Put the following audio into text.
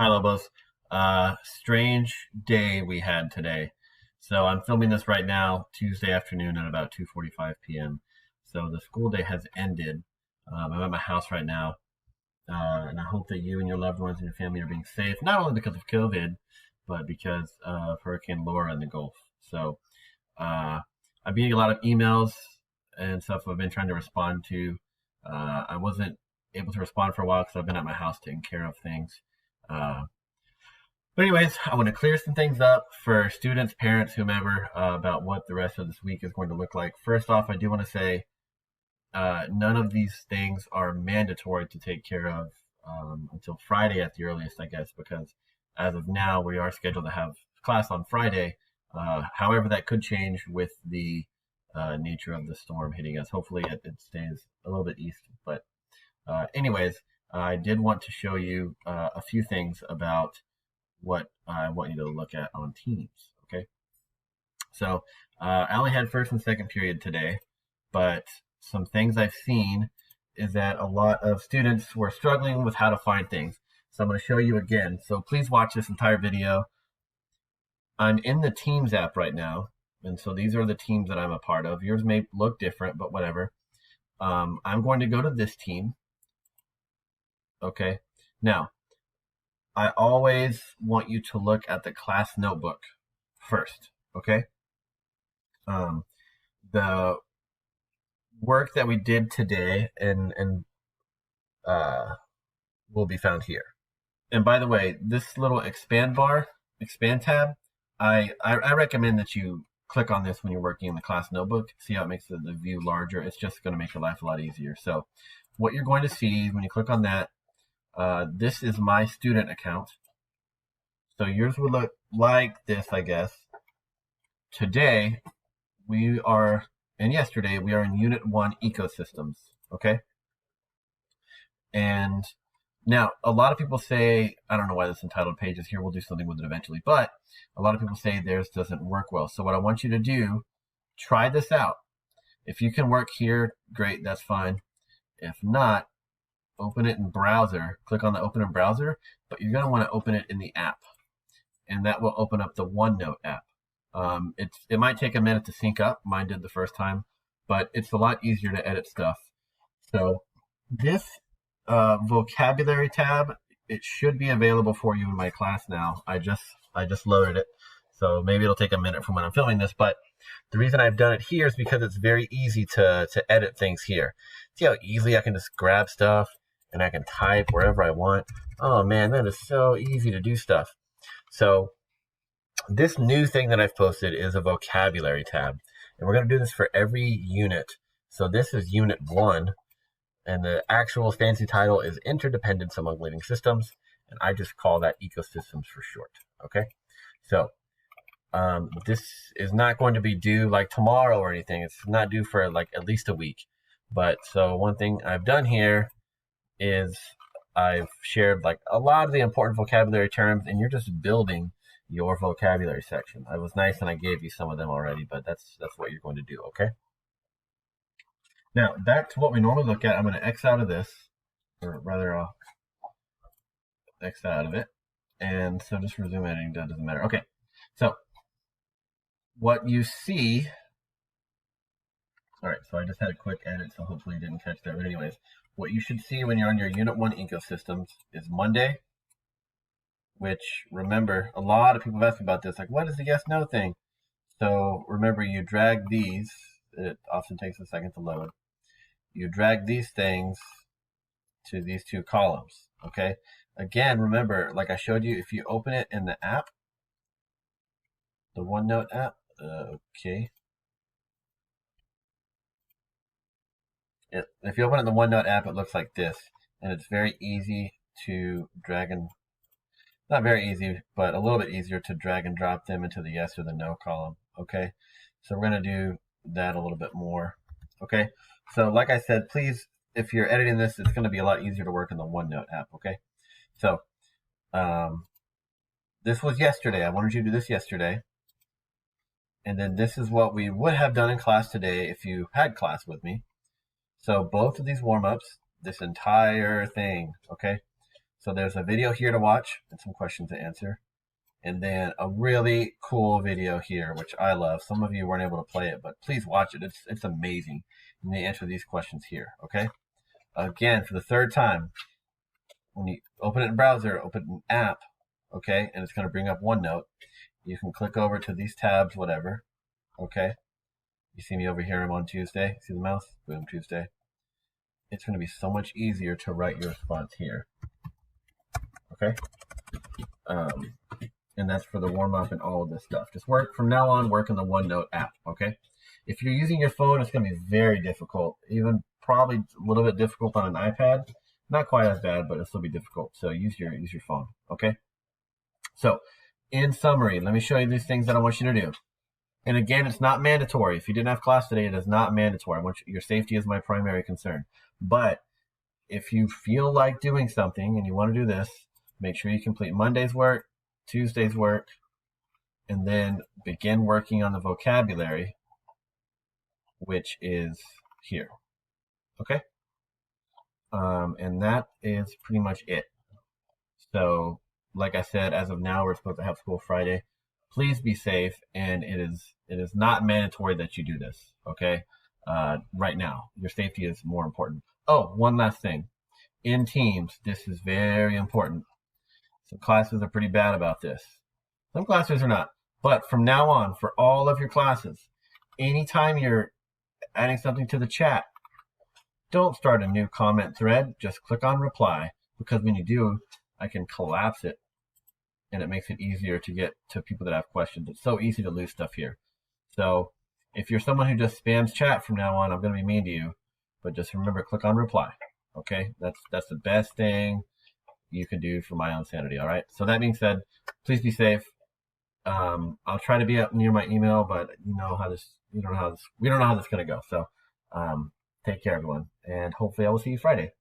Hi, Lobos. Strange day we had today. So I'm filming this right now, Tuesday afternoon at about 2:45 p.m. So the school day has ended. I'm at my house right now, and I hope that you and your loved ones and your family are being safe, not only because of COVID, but because of Hurricane Laura in the Gulf. So I've been getting a lot of emails and stuff I've been trying to respond to. I wasn't able to respond for a while because I've been at my house taking care of things. Uh, but anyways, I want to clear some things up for students, parents, whomever, about what the rest of this week is going to look like. First off, I do want to say none of these things are mandatory to take care of until Friday at the earliest, I guess, because as of now, we are scheduled to have class on Friday. However, that could change with the nature of the storm hitting us. Hopefully, it stays a little bit east. But anyways, I did want to show you a few things about what I want you to look at on Teams. Okay, so I only had first and second period today, but some things I've seen is that a lot of students were struggling with how to find things. So I'm going to show you again. So please watch this entire video. I'm in the Teams app right now, and so these are the teams that I'm a part of. Yours may look different, but whatever. I'm going to go to this team. Okay, now I always want you to look at the class notebook first. Okay, the work that we did today and will be found here. And by the way, this little expand tab, I recommend that you click on this when you're working in the class notebook. See how it makes the view larger? It's just going to make your life a lot easier. So what you're going to see when you click on that, this is my student account. So yours would look like this, I guess. Today, and yesterday, we are in Unit 1 Ecosystems, okay? And now, a lot of people say, I don't know why this entitled page is here, we'll do something with it eventually, but a lot of people say theirs doesn't work well. So what I want you to do, try this out. If you can work here, great, that's fine. If not, open it in browser, click on the open in browser, but you're gonna wanna open it in the app. And that will open up the OneNote app. It might take a minute to sync up, mine did the first time, but it's a lot easier to edit stuff. So this vocabulary tab, it should be available for you in my class now. I just loaded it, so maybe it'll take a minute from when I'm filming this, but the reason I've done it here is because it's very easy to edit things here. See how easily I can just grab stuff and I can type wherever I want. Oh man, that is so easy to do stuff. So this new thing that I've posted is a vocabulary tab, and we're going to do this for every unit. So this is Unit 1, and the actual fancy title is Interdependence Among Living Systems, and I just call that Ecosystems for short, okay? So this is not going to be due like tomorrow or anything. It's not due for like at least a week. But so one thing I've done here is I've shared like a lot of the important vocabulary terms, and you're just building your vocabulary section. I was nice and I gave you some of them already, but that's what you're going to do, okay? Now, back to what we normally look at, I'm going to X out of this, or rather I'll X out of it. And so just resume editing, that doesn't matter. Okay, so what you see, all right, so I just had a quick edit, so hopefully you didn't catch that. But anyways, what you should see when you're on your Unit 1 Ecosystems is Monday, which, remember, a lot of people have asked me about this, like, what is the yes-no thing? So remember, you drag these, it often takes a second to load. You drag these things to these two columns, okay? Again, remember, like I showed you, if you open it in the app, the OneNote app, okay. If you open it in the OneNote app, it looks like this, and it's very easy to drag and, not very easy, but a little bit easier to drag and drop them into the yes or the no column, okay? So we're going to do that a little bit more, okay? So like I said, please, if you're editing this, it's going to be a lot easier to work in the OneNote app, okay? So this was yesterday. I wanted you to do this yesterday. And then this is what we would have done in class today if you had class with me. So both of these warm-ups, this entire thing, okay? So there's a video here to watch and some questions to answer. And then a really cool video here, which I love. Some of you weren't able to play it, but please watch it. It's amazing. And they answer these questions here, okay? Again, for the third time, when you open it in browser, open an app, okay? And it's going to bring up OneNote. You can click over to these tabs, whatever, okay? You see me over here, I'm on Tuesday. See the mouse? Boom, Tuesday. It's going to be so much easier to write your response here, okay? And that's for the warm-up and all of this stuff. Just work, from now on, work in the OneNote app, okay? If you're using your phone, it's going to be very difficult, even probably a little bit difficult on an iPad. Not quite as bad, but it'll still be difficult. So use your phone, okay? So, in summary, let me show you these things that I want you to do. And again, it's not mandatory. If you didn't have class today, it is not mandatory. I want your safety is my primary concern. But if you feel like doing something and you want to do this, make sure you complete Monday's work, Tuesday's work, and then begin working on the vocabulary, which is here. Okay? And that is pretty much it. So, like I said, as of now, we're supposed to have school Friday. Please be safe, and it is not mandatory that you do this, okay? Right now, your safety is more important. Oh, one last thing. In teams, this is very important. Some classes are pretty bad about this. Some classes are not. But from now on, for all of your classes, anytime you're adding something to the chat, don't start a new comment thread. Just click on reply, because when you do, I can collapse it, and it makes it easier to get to people that have questions. It's so easy to lose stuff here. So if you're someone who just spams chat from now on, I'm going to be mean to you. But just remember, click on reply. Okay? That's the best thing you can do for my own sanity. All right? So that being said, please be safe. I'll try to be up near my email, but we don't know how this is going to go. So take care, everyone. And hopefully I will see you Friday.